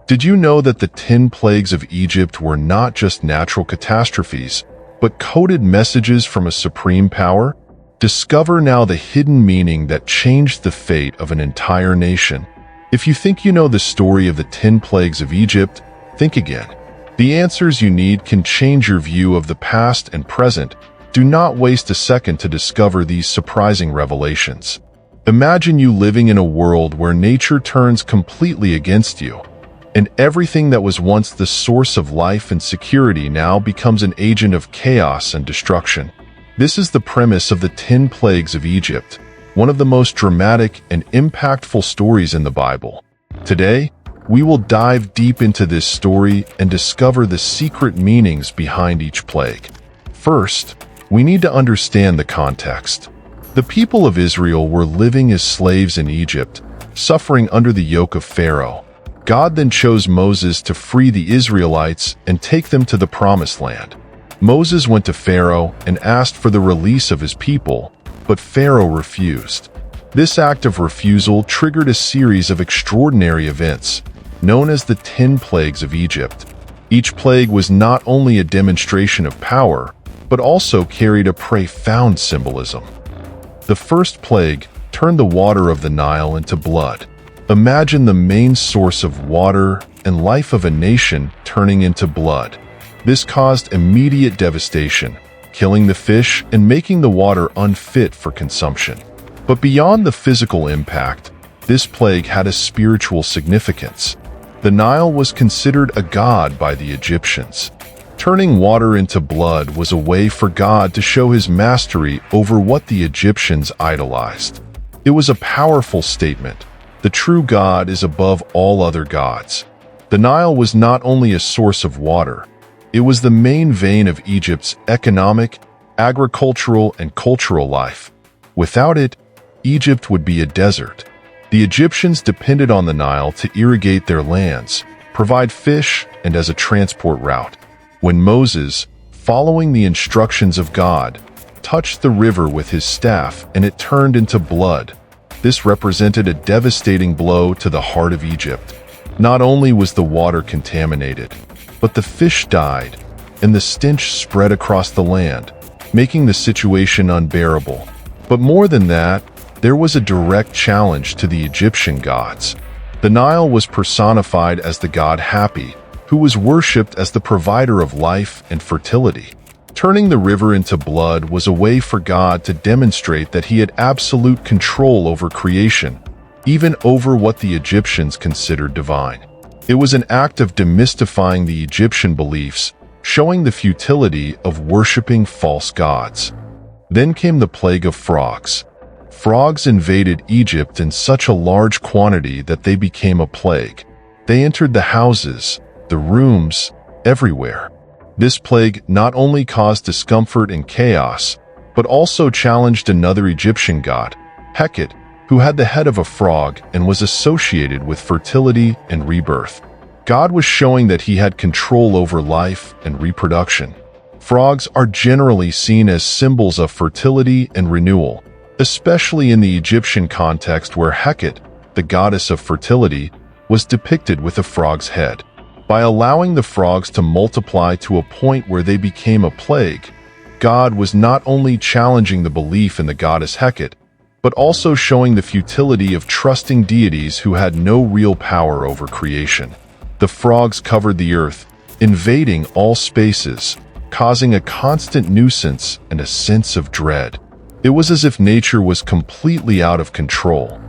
Did you know that the 10 plagues of Egypt were not just natural catastrophes, but coded messages from a supreme power? Discover now the hidden meaning that changed the fate of an entire nation. If you think you know the story of the 10 plagues of Egypt, think again. The answers you need can change your view of the past and present. Do not waste a second to discover these surprising revelations. Imagine you living in a world where nature turns completely against you, and everything that was once the source of life and security now becomes an agent of chaos and destruction. This is the premise of the 10 plagues of Egypt, one of the most dramatic and impactful stories in the Bible. Today, we will dive deep into this story and discover the secret meanings behind each plague. First, we need to understand the context. The people of Israel were living as slaves in Egypt, suffering under the yoke of Pharaoh. God then chose Moses to free the Israelites and take them to the Promised Land. Moses went to Pharaoh and asked for the release of his people, but Pharaoh refused. This act of refusal triggered a series of extraordinary events, known as the 10 plagues of Egypt. Each plague was not only a demonstration of power, but also carried a profound symbolism. The first plague turned the water of the Nile into blood. Imagine the main source of water and life of a nation turning into blood. This caused immediate devastation, killing the fish and making the water unfit for consumption. But beyond the physical impact, this plague had a spiritual significance. The Nile was considered a god by the Egyptians. Turning water into blood was a way for God to show his mastery over what the Egyptians idolized. It was a powerful statement. The true God is above all other gods. The Nile was not only a source of water, it was the main vein of Egypt's economic, agricultural, and cultural life. Without it, Egypt would be a desert. The Egyptians depended on the Nile to irrigate their lands, provide fish, and as a transport route. When Moses, following the instructions of God, touched the river with his staff and it turned into blood, this represented a devastating blow to the heart of Egypt. Not only was the water contaminated, but the fish died, and the stench spread across the land, making the situation unbearable. But more than that, there was a direct challenge to the Egyptian gods. The Nile was personified as the god Hapi, who was worshipped as the provider of life and fertility. Turning the river into blood was a way for God to demonstrate that he had absolute control over creation, even over what the Egyptians considered divine. It was an act of demystifying the Egyptian beliefs, showing the futility of worshipping false gods. Then came the plague of frogs. Frogs invaded Egypt in such a large quantity that they became a plague. They entered the houses, the rooms, everywhere. This plague not only caused discomfort and chaos, but also challenged another Egyptian god, Hecate, who had the head of a frog and was associated with fertility and rebirth. God was showing that he had control over life and reproduction. Frogs are generally seen as symbols of fertility and renewal, especially in the Egyptian context where Hecate, the goddess of fertility, was depicted with a frog's head. By allowing the frogs to multiply to a point where they became a plague, God was not only challenging the belief in the goddess Hecate, but also showing the futility of trusting deities who had no real power over creation. The frogs covered the earth, invading all spaces, causing a constant nuisance and a sense of dread. It was as if nature was completely out of control.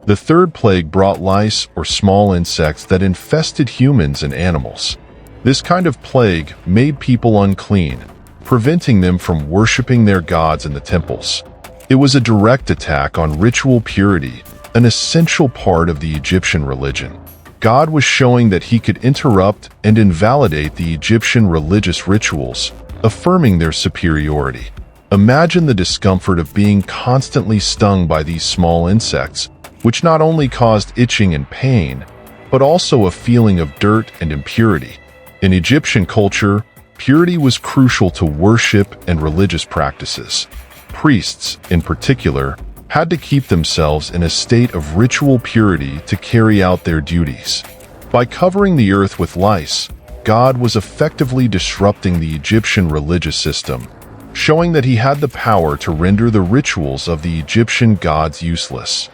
The third plague brought lice or small insects that infested humans and animals. This kind of plague made people unclean, preventing them from worshiping their gods in the temples. It was a direct attack on ritual purity, an essential part of the Egyptian religion. God was showing that he could interrupt and invalidate the Egyptian religious rituals, affirming their superiority. Imagine the discomfort of being constantly stung by these small insects, which not only caused itching and pain, but also a feeling of dirt and impurity. In Egyptian culture, purity was crucial to worship and religious practices. Priests, in particular, had to keep themselves in a state of ritual purity to carry out their duties. By covering the earth with lice, God was effectively disrupting the Egyptian religious system, showing that he had the power to render the rituals of the Egyptian gods useless.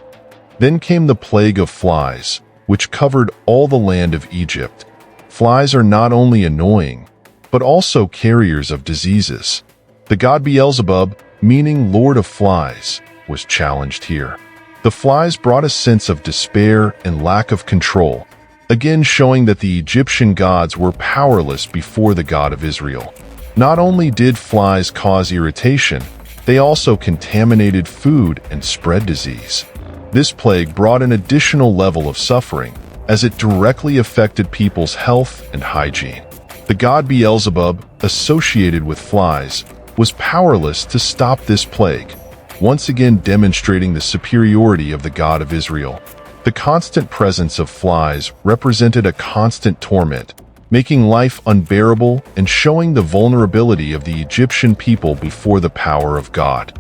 Then came the plague of flies, which covered all the land of Egypt. Flies are not only annoying, but also carriers of diseases. The god Beelzebub, meaning Lord of Flies, was challenged here. The flies brought a sense of despair and lack of control, again showing that the Egyptian gods were powerless before the God of Israel. Not only did flies cause irritation, they also contaminated food and spread disease. This plague brought an additional level of suffering, as it directly affected people's health and hygiene. The god Beelzebub, associated with flies, was powerless to stop this plague, once again demonstrating the superiority of the God of Israel. The constant presence of flies represented a constant torment, making life unbearable and showing the vulnerability of the Egyptian people before the power of God.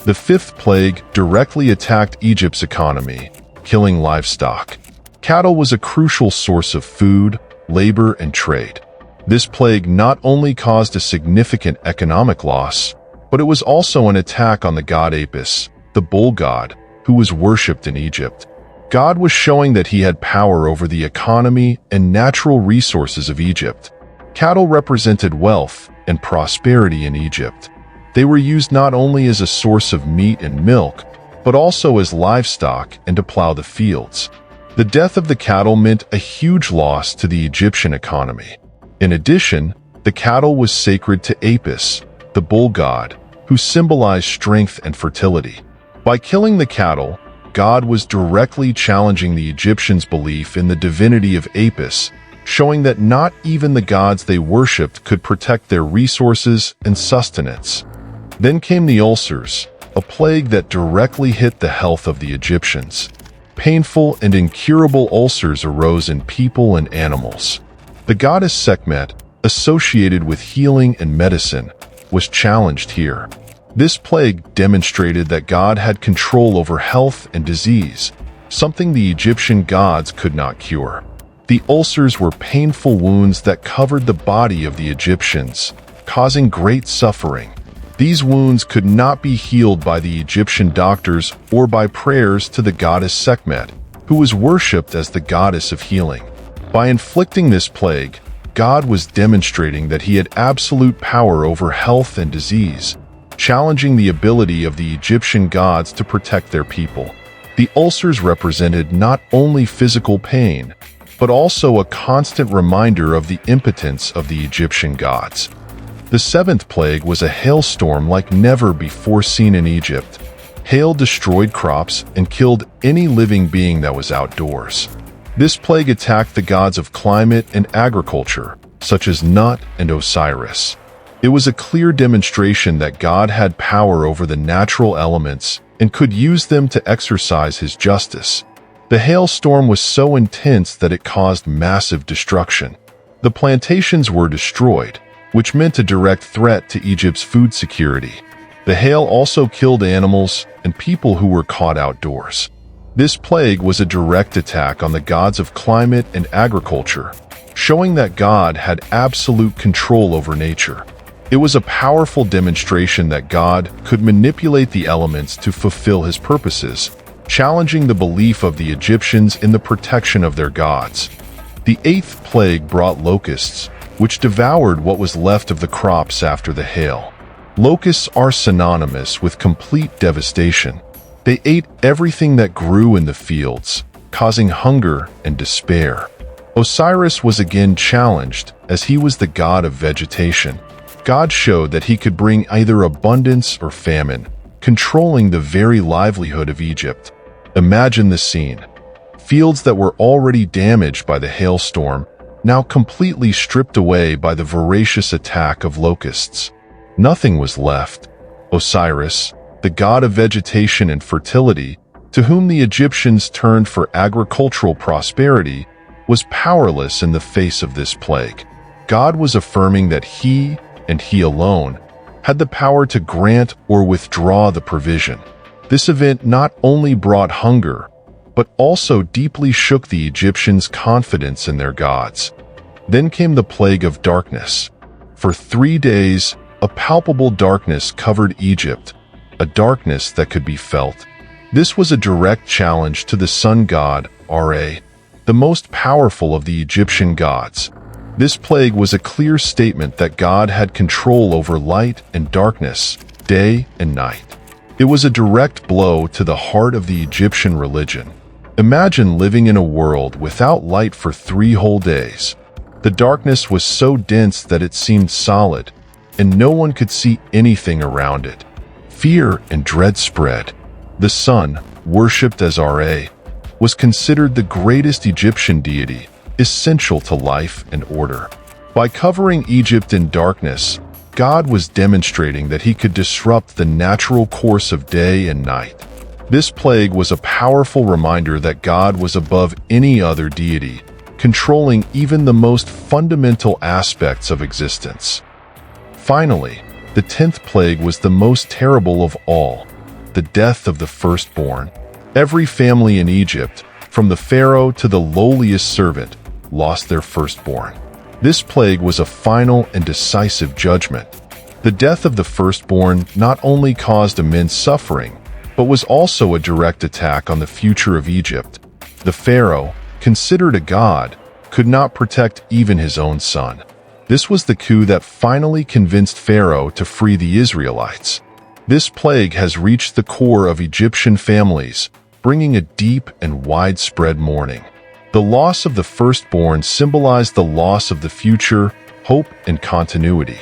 The fifth plague directly attacked Egypt's economy, killing livestock. Cattle was a crucial source of food, labor, and trade. This plague not only caused a significant economic loss, but it was also an attack on the god Apis, the bull god, who was worshipped in Egypt. God was showing that he had power over the economy and natural resources of Egypt. Cattle represented wealth and prosperity in Egypt. They were used not only as a source of meat and milk, but also as livestock and to plow the fields. The death of the cattle meant a huge loss to the Egyptian economy. In addition, the cattle was sacred to Apis, the bull god, who symbolized strength and fertility. By killing the cattle, God was directly challenging the Egyptians' belief in the divinity of Apis, showing that not even the gods they worshipped could protect their resources and sustenance. Then came the ulcers, a plague that directly hit the health of the Egyptians. Painful and incurable ulcers arose in people and animals. The goddess Sekhmet, associated with healing and medicine, was challenged here. This plague demonstrated that God had control over health and disease, something the Egyptian gods could not cure. The ulcers were painful wounds that covered the body of the Egyptians, causing great suffering. These wounds could not be healed by the Egyptian doctors or by prayers to the goddess Sekhmet, who was worshipped as the goddess of healing. By inflicting this plague, God was demonstrating that he had absolute power over health and disease, challenging the ability of the Egyptian gods to protect their people. The ulcers represented not only physical pain, but also a constant reminder of the impotence of the Egyptian gods. The seventh plague was a hailstorm like never before seen in Egypt. Hail destroyed crops and killed any living being that was outdoors. This plague attacked the gods of climate and agriculture, such as Nut and Osiris. It was a clear demonstration that God had power over the natural elements and could use them to exercise his justice. The hailstorm was so intense that it caused massive destruction. The plantations were destroyed, which meant a direct threat to Egypt's food security. The hail also killed animals and people who were caught outdoors. This plague was a direct attack on the gods of climate and agriculture, showing that God had absolute control over nature. It was a powerful demonstration that God could manipulate the elements to fulfill his purposes, challenging the belief of the Egyptians in the protection of their gods. The eighth plague brought locusts, which devoured what was left of the crops after the hail. Locusts are synonymous with complete devastation. They ate everything that grew in the fields, causing hunger and despair. Osiris was again challenged, as he was the god of vegetation. God showed that he could bring either abundance or famine, controlling the very livelihood of Egypt. Imagine the scene. Fields that were already damaged by the hailstorm, now completely stripped away by the voracious attack of locusts. Nothing was left. Osiris, the god of vegetation and fertility, to whom the Egyptians turned for agricultural prosperity, was powerless in the face of this plague. God was affirming that he, and he alone, had the power to grant or withdraw the provision. This event not only brought hunger, but also deeply shook the Egyptians' confidence in their gods. Then came the plague of darkness. For 3 days, a palpable darkness covered Egypt, a darkness that could be felt. This was a direct challenge to the sun god, Ra, the most powerful of the Egyptian gods. This plague was a clear statement that God had control over light and darkness, day and night. It was a direct blow to the heart of the Egyptian religion. Imagine living in a world without light for 3 whole days. The darkness was so dense that it seemed solid, and no one could see anything around it. Fear and dread spread. The sun, worshipped as Ra, was considered the greatest Egyptian deity, essential to life and order. By covering Egypt in darkness, God was demonstrating that he could disrupt the natural course of day and night. This plague was a powerful reminder that God was above any other deity, controlling even the most fundamental aspects of existence. Finally, the 10th plague was the most terrible of all, the death of the firstborn. Every family in Egypt, from the pharaoh to the lowliest servant, lost their firstborn. This plague was a final and decisive judgment. The death of the firstborn not only caused immense suffering, but was also a direct attack on the future of Egypt. The pharaoh, considered a god, could not protect even his own son. This was the coup that finally convinced Pharaoh to free the Israelites. This plague has reached the core of Egyptian families, bringing a deep and widespread mourning. The loss of the firstborn symbolized the loss of the future, hope, and continuity.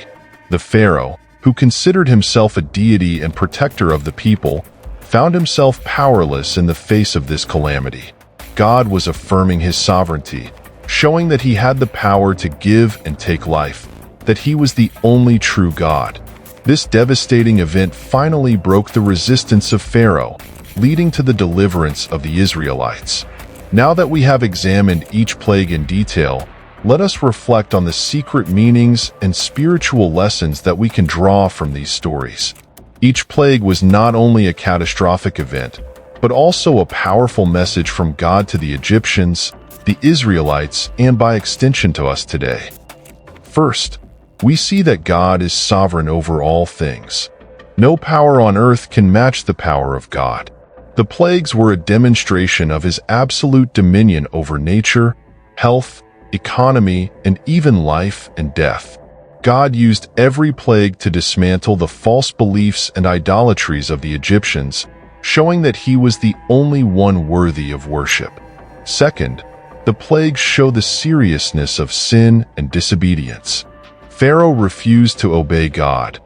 The pharaoh, who considered himself a deity and protector of the people, found himself powerless in the face of this calamity. God was affirming his sovereignty, showing that he had the power to give and take life, that he was the only true God. This devastating event finally broke the resistance of Pharaoh, leading to the deliverance of the Israelites. Now that we have examined each plague in detail, let us reflect on the secret meanings and spiritual lessons that we can draw from these stories. Each plague was not only a catastrophic event, but also a powerful message from God to the Egyptians, the Israelites, and by extension to us today. First, we see that God is sovereign over all things. No power on earth can match the power of God. The plagues were a demonstration of his absolute dominion over nature, health, economy, and even life and death. God used every plague to dismantle the false beliefs and idolatries of the Egyptians, showing that he was the only one worthy of worship. Second, the plagues show the seriousness of sin and disobedience. Pharaoh refused to obey God,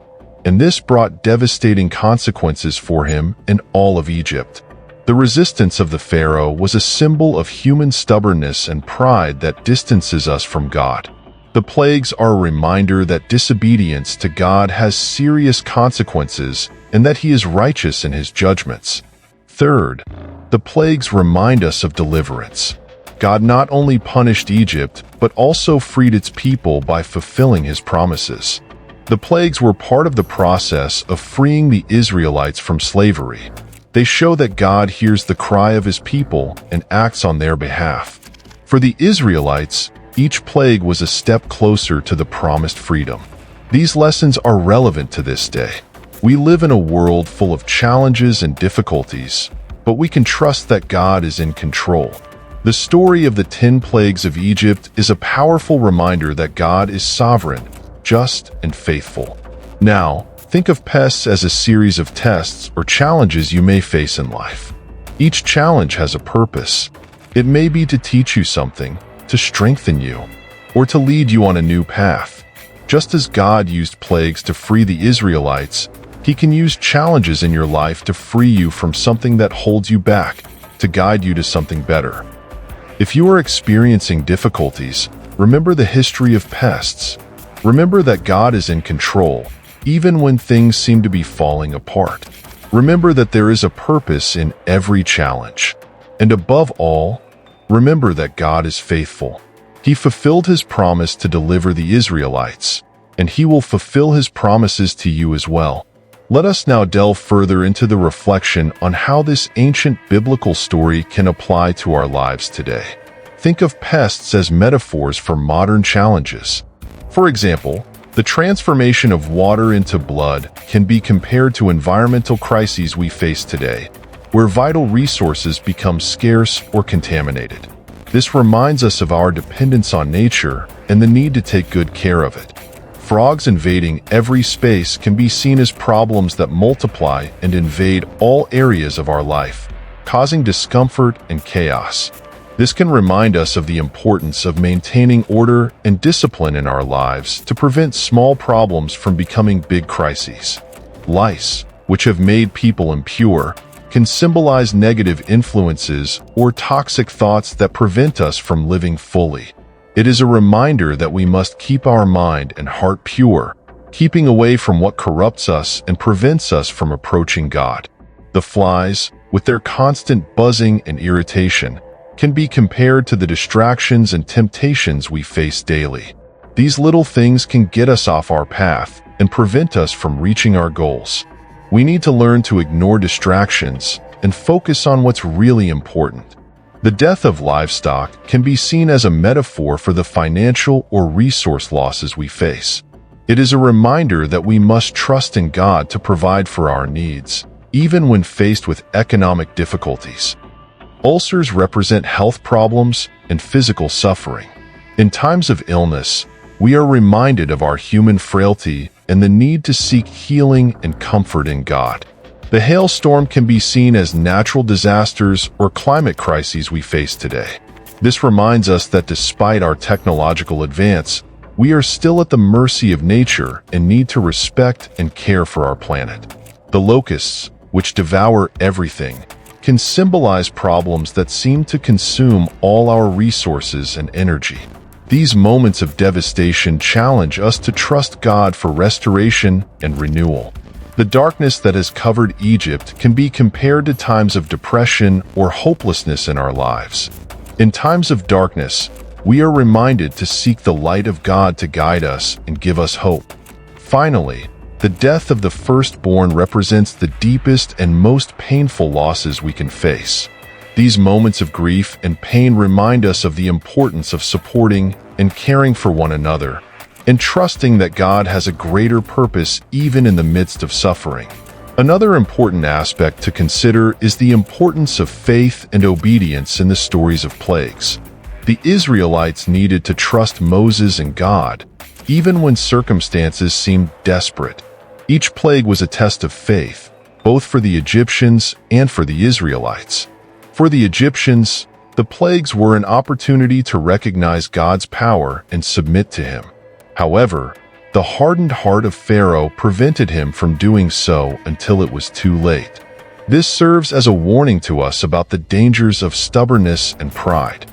and this brought devastating consequences for him and all of Egypt. The resistance of the pharaoh was a symbol of human stubbornness and pride that distances us from God. The plagues are a reminder that disobedience to God has serious consequences and that he is righteous in his judgments. Third, the plagues remind us of deliverance. God not only punished Egypt, but also freed its people by fulfilling his promises. The plagues were part of the process of freeing the Israelites from slavery. They show that God hears the cry of his people and acts on their behalf. For the Israelites, each plague was a step closer to the promised freedom. These lessons are relevant to this day. We live in a world full of challenges and difficulties, but we can trust that God is in control. The story of the 10 plagues of Egypt is a powerful reminder that God is sovereign, just, and faithful. Now, think of pests as a series of tests or challenges you may face in life. Each challenge has a purpose. It may be to teach you something, to strengthen you, or to lead you on a new path. Just as God used plagues to free the Israelites, he can use challenges in your life to free you from something that holds you back, to guide you to something better. If you are experiencing difficulties, remember the history of pests. Remember that God is in control, even when things seem to be falling apart. Remember that there is a purpose in every challenge. And above all, remember that God is faithful. He fulfilled his promise to deliver the Israelites, and he will fulfill his promises to you as well. Let us now delve further into the reflection on how this ancient biblical story can apply to our lives today. Think of pests as metaphors for modern challenges. For example, the transformation of water into blood can be compared to environmental crises we face today, where vital resources become scarce or contaminated. This reminds us of our dependence on nature and the need to take good care of it. Frogs invading every space can be seen as problems that multiply and invade all areas of our life, causing discomfort and chaos. This can remind us of the importance of maintaining order and discipline in our lives to prevent small problems from becoming big crises. Lice, which have made people impure, can symbolize negative influences or toxic thoughts that prevent us from living fully. It is a reminder that we must keep our mind and heart pure, keeping away from what corrupts us and prevents us from approaching God. The flies, with their constant buzzing and irritation, can be compared to the distractions and temptations we face daily. These little things can get us off our path and prevent us from reaching our goals. We need to learn to ignore distractions and focus on what's really important. The death of livestock can be seen as a metaphor for the financial or resource losses we face. It is a reminder that we must trust in God to provide for our needs, even when faced with economic difficulties. Ulcers represent health problems and physical suffering. In times of illness, we are reminded of our human frailty and the need to seek healing and comfort in God. The hailstorm can be seen as natural disasters or climate crises we face today. This reminds us that despite our technological advance, we are still at the mercy of nature and need to respect and care for our planet. The locusts, which devour everything, can symbolize problems that seem to consume all our resources and energy. These moments of devastation challenge us to trust God for restoration and renewal. The darkness that has covered Egypt can be compared to times of depression or hopelessness in our lives. In times of darkness, we are reminded to seek the light of God to guide us and give us hope. Finally, the death of the firstborn represents the deepest and most painful losses we can face. These moments of grief and pain remind us of the importance of supporting and caring for one another, and trusting that God has a greater purpose even in the midst of suffering. Another important aspect to consider is the importance of faith and obedience in the stories of plagues. The Israelites needed to trust Moses and God, even when circumstances seemed desperate. Each plague was a test of faith, both for the Egyptians and for the Israelites. For the Egyptians, the plagues were an opportunity to recognize God's power and submit to Him. However, the hardened heart of Pharaoh prevented him from doing so until it was too late. This serves as a warning to us about the dangers of stubbornness and pride.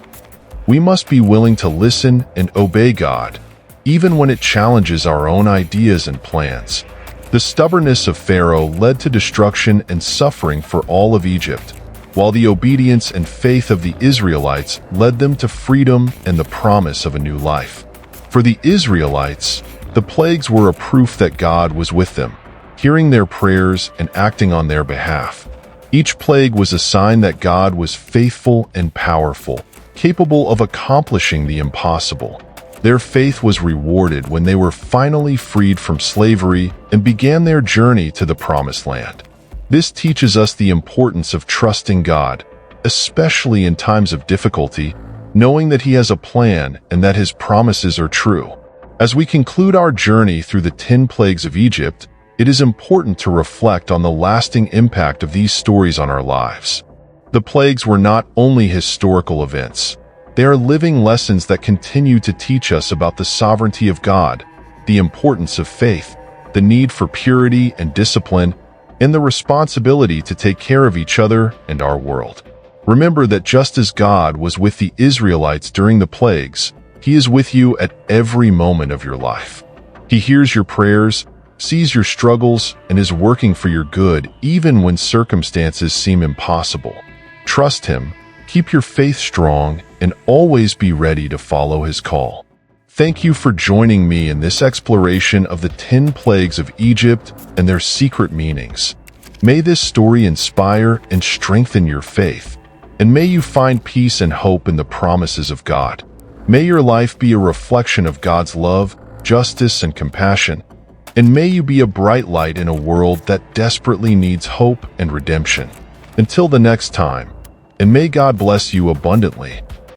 We must be willing to listen and obey God, even when it challenges our own ideas and plans. The stubbornness of Pharaoh led to destruction and suffering for all of Egypt, while the obedience and faith of the Israelites led them to freedom and the promise of a new life. For the Israelites, the plagues were a proof that God was with them, hearing their prayers and acting on their behalf. Each plague was a sign that God was faithful and powerful, capable of accomplishing the impossible. Their faith was rewarded when they were finally freed from slavery and began their journey to the Promised Land. This teaches us the importance of trusting God, especially in times of difficulty, knowing that He has a plan and that His promises are true. As we conclude our journey through the 10 plagues of Egypt, it is important to reflect on the lasting impact of these stories on our lives. The plagues were not only historical events. They are living lessons that continue to teach us about the sovereignty of God, the importance of faith, the need for purity and discipline, and the responsibility to take care of each other and our world. Remember that just as God was with the Israelites during the plagues, He is with you at every moment of your life. He hears your prayers, sees your struggles, and is working for your good even when circumstances seem impossible. Trust Him, keep your faith strong, and always be ready to follow His call. Thank you for joining me in this exploration of the 10 plagues of Egypt and their secret meanings. May this story inspire and strengthen your faith, and may you find peace and hope in the promises of God. May your life be a reflection of God's love, justice, and compassion, and may you be a bright light in a world that desperately needs hope and redemption. Until the next time, and may God bless you abundantly.